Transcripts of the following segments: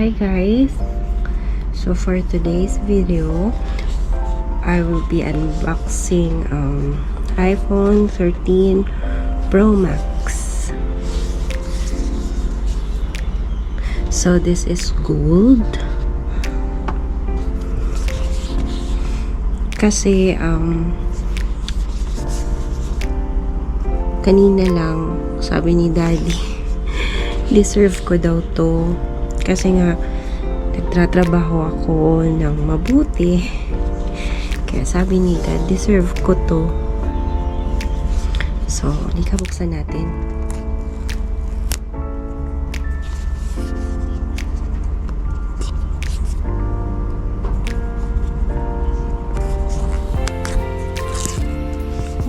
Hi guys, so for today's video I will be unboxing iPhone 13 Pro Max. So this is gold kasi kanina lang sabi ni daddy deserve ko daw to kasi nga nagtatrabaho ako ng mabuti, kaya sabi ni dad deserve ko to. So halika buksan natin.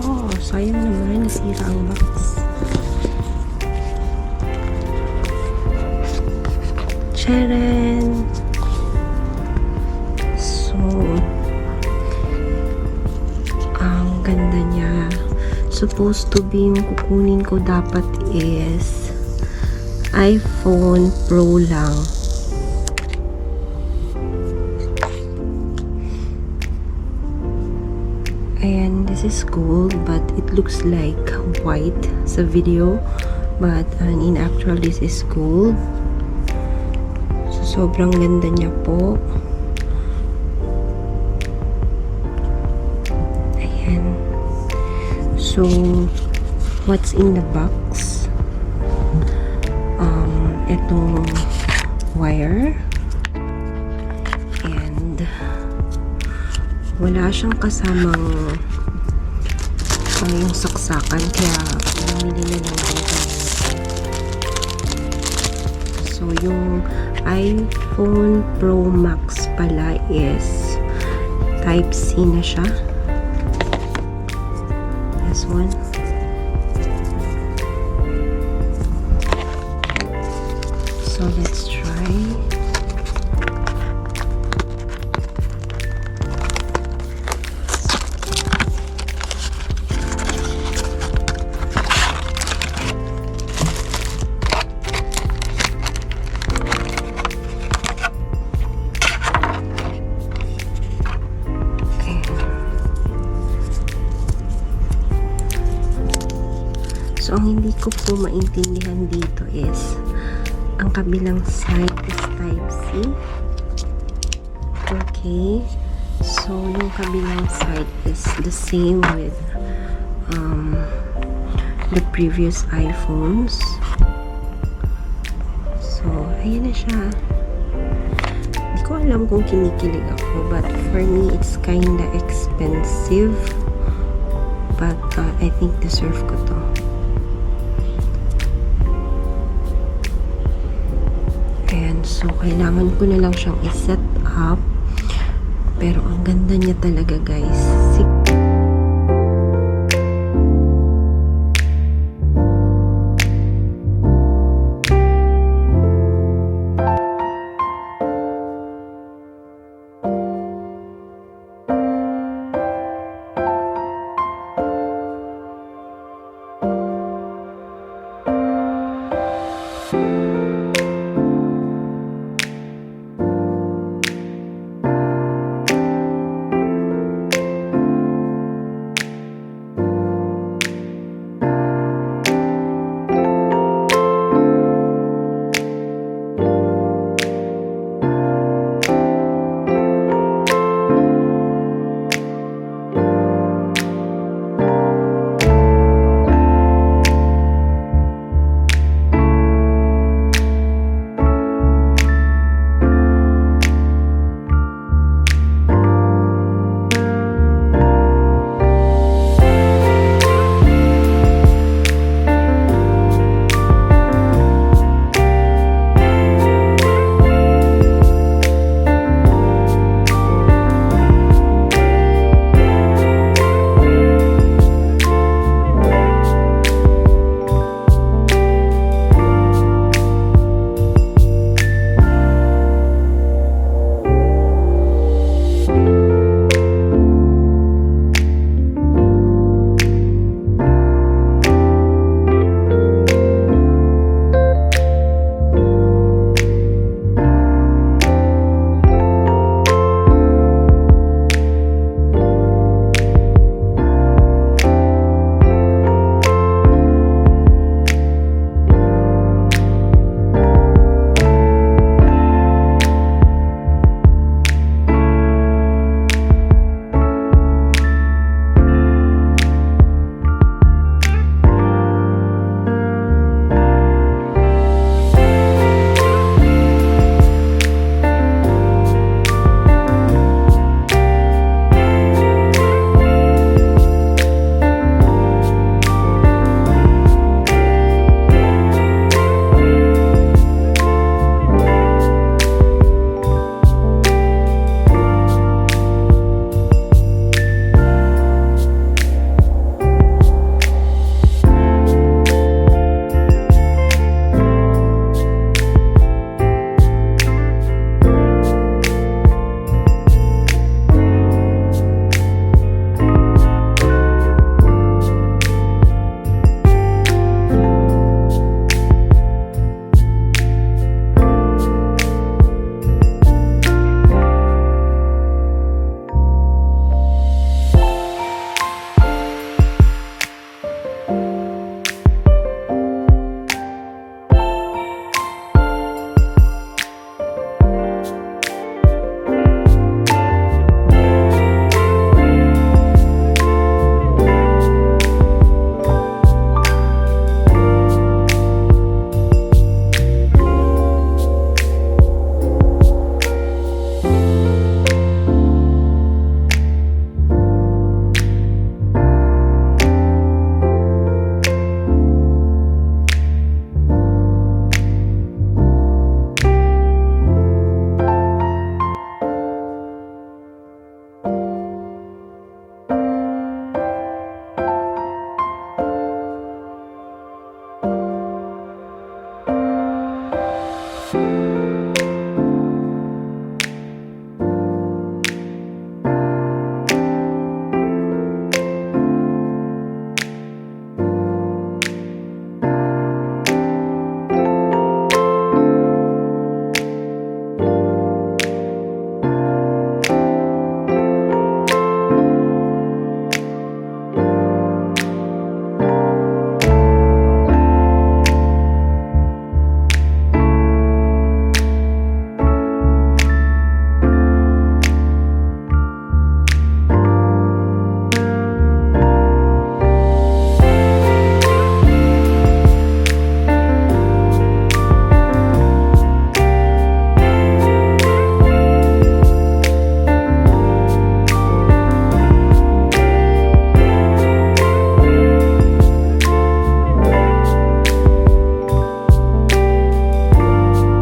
Oh, sayang naman, nasira ang box. Charan! So, ang ganda niya. Supposed to be yung kukunin ko dapat is iPhone Pro lang. Ayan, this is gold but it looks like white sa video, but in actual this is gold. Sobrang ganda niya po. Ayan. So, what's in the box? Itong wire. And wala siyang kasamang yung saksakan, kaya bumili na lang din kami. So, yung iPhone Pro Max pala is Type C na siya. This one. So let's try. So, ang hindi ko po maintindihan dito is ang kabilang side is Type C. Okay. So, yung kabilang side is the same with the previous iPhones. So, ayan na siya. Hindi ko alam kung kinikilig ako, but for me, it's kinda expensive. But, I think deserve ko to. So, kailangan ko na lang siyang i-set up. Pero, ang ganda niya talaga, guys.